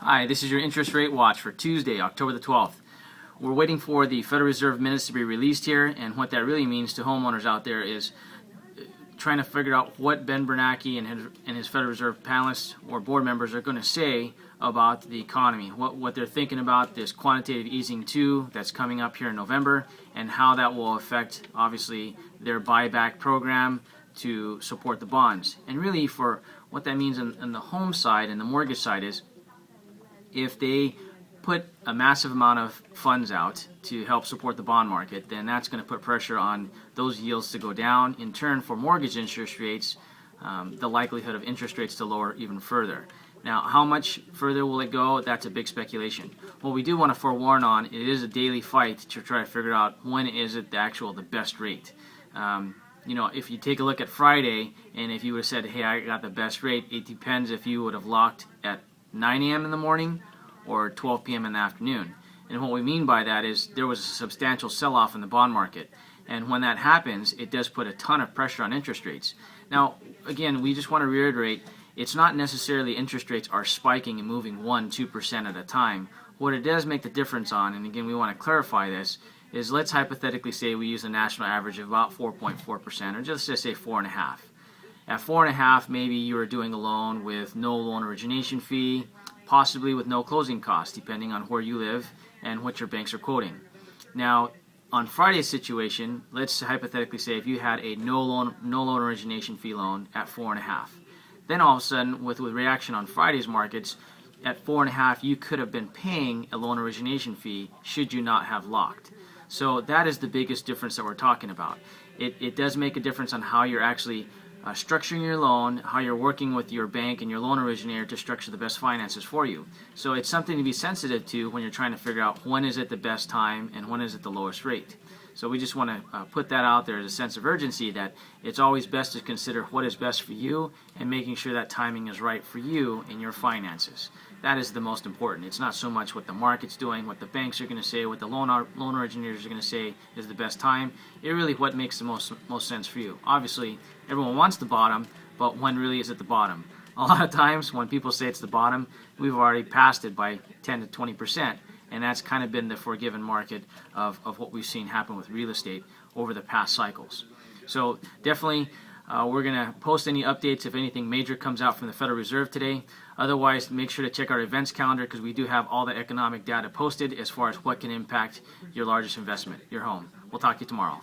Hi, this is your interest rate watch for Tuesday, October the 12th. We're waiting for the Federal Reserve minutes to be released here, and what that really means to homeowners out there is trying to figure out what Ben Bernanke and his Federal Reserve panelists or board members are going to say about the economy, what they're thinking about this quantitative easing 2 that's coming up here in November, and how that will affect, obviously, their buyback program to support the bonds. And really, for what that means on the home side and the mortgage side is, if they put a massive amount of funds out to help support the bond market, then that's going to put pressure on those yields to go down. In turn, for mortgage interest rates, the likelihood of interest rates to lower even further. Now, how much further will it go? That's a big speculation. What we do want to forewarn on, it is a daily fight to try to figure out when is it the best rate. If you take a look at Friday, and if you would have said, hey, I got the best rate, it depends if you would have locked at 9 a.m. in the morning or 12 p.m. in the afternoon. And what we mean by that is there was a substantial sell-off in the bond market. And when that happens, it does put a ton of pressure on interest rates. Now, again, we just want to reiterate, it's not necessarily interest rates are spiking and moving 1-2% at a time. What it does make the difference on, and again, we want to clarify this, is let's hypothetically say we use a national average of about 4.4%, or just say 4.5%. At 4.5%, maybe you are doing a loan with no loan origination fee, possibly with no closing costs, depending on where you live and what your banks are quoting. Now, on Friday's situation, let's hypothetically say if you had a no loan origination fee loan at 4.5%. Then all of a sudden, with reaction on Friday's markets, at 4.5%, you could have been paying a loan origination fee should you not have locked. So that is the biggest difference that we're talking about. It does make a difference on how you're actually structuring your loan, how you're working with your bank and your loan originator to structure the best finances for you. So it's something to be sensitive to when you're trying to figure out when is it the best time and when is it the lowest rate. So we just want to put that out there as a sense of urgency that it's always best to consider what is best for you and making sure that timing is right for you and your finances. That is the most important. It's not so much what the market's doing, what the banks are going to say, what the loan originators are going to say is the best time. It really what makes the most sense for you. Obviously, everyone wants the bottom, but when really is it the bottom? A lot of times when people say it's the bottom, we've already passed it by 10 to 20%, and that's kind of been the forgiven market of what we've seen happen with real estate over the past cycles. So definitely we're going to post any updates if anything major comes out from the Federal Reserve today. Otherwise, make sure to check our events calendar because we do have all the economic data posted as far as what can impact your largest investment, your home. We'll talk to you tomorrow.